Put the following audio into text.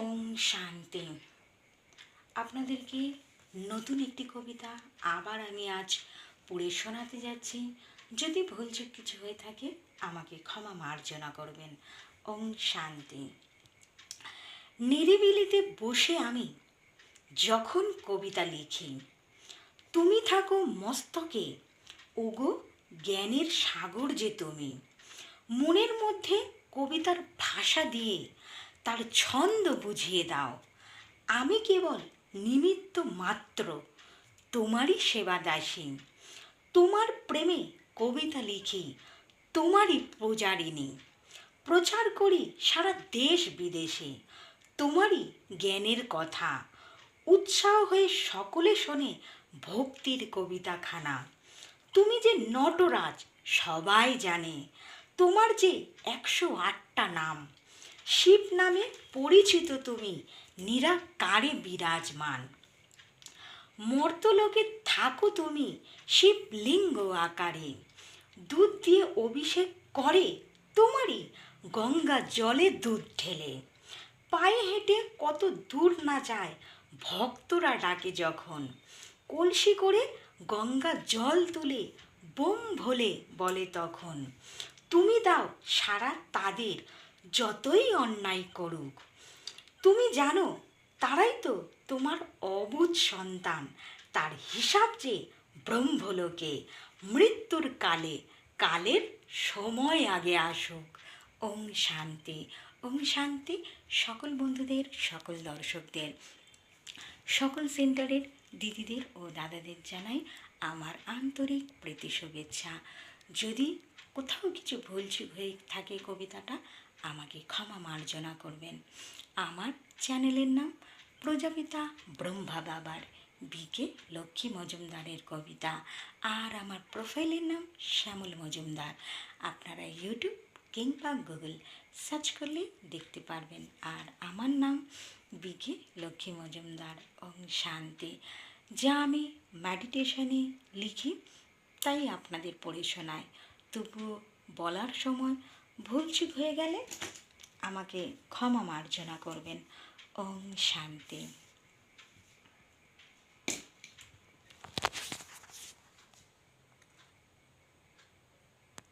ওম শান্তি। আপনাদেরকে নতুন একটি কবিতা আবার আমি আজ পড়ে শোনাতে যাচ্ছি। যদি ভুলচুক কিছু হয়ে থাকে আমাকে ক্ষমা মার্জনা করবেন। ওম শান্তি। নিরিবিলিতে বসে আমি যখন কবিতা লিখি, তুমি থাকো মস্তকে, ওগো জ্ঞানের সাগর যে তুমি। মনের মধ্যে কবিতার ভাষা দিয়ে তার ছন্দ বুঝিয়ে দাও। আমি কেবল নিমিত্ত মাত্র, তোমারই সেবা দাসী। তোমার প্রেমে কবিতা লিখি, তোমারই পূজারিণী। প্রচার করি সারা দেশ বিদেশে তোমারই জ্ঞানের কথা। উৎসাহ হয়ে সকলে শোনে ভক্তির কবিতাখানা। তুমি যে নটরাজ সবাই জানে, তোমার যে 108টা নাম। শিব নামে পরিচিত তুমি, নিরাকারে বিরাজমান। মর্তলোকে থাকো তুমি শিবলিঙ্গ আকারে। দুধ দিয়ে অভিষেক করে তোমারই গঙ্গা জলে দুধ ঢেলে। পায়ে হেঁটে কত দূর না যায় ভক্তরা ডাকে যখন। কলসি করে গঙ্গা জল তুলে বোম ভোলে বলে তখন। তুমি দাও সারা তাদের যতই অন্যায় করুক। তুমি জানো তারাই তো তোমার অবুঝ সন্তান। তার হিসাব যে ব্রহ্মলোকে, মৃত্যুর কালে কালের সময় আগে আসুক। ওম শান্তি। ওম শান্তি। সকল বন্ধুদের, সকল দর্শকদের, সকল সেন্টারের দিদিদের ও দাদাদের জানাই আমার আন্তরিক প্রীতি শুভেচ্ছা। যদি কোথাও কিছু ভুলচুক হয়ে থাকে কবিতাটা আমাকে ক্ষমা মার্জনা করবেন। আমার চ্যানেলের নাম প্রজাপিতা ব্রহ্মা বাবার বিকে লক্ষ্মী মজুমদারের কবিতা, আর আমার প্রোফাইলের নাম শ্যামল মজুমদার। আপনারা ইউটিউব কিংবা গুগল সার্চ করলে দেখতে পারবেন। আর আমার নাম বিকে লক্ষ্মী মজুমদার। ওম শান্তি। যা আমি মেডিটেশনে লিখি তাই আপনাদের পড়ে শোনাই। তবুও বলার সময় ভুলচুক হয়ে গেলে আমাকে ক্ষমা মার্জনা করবেন। ওম শান্তি।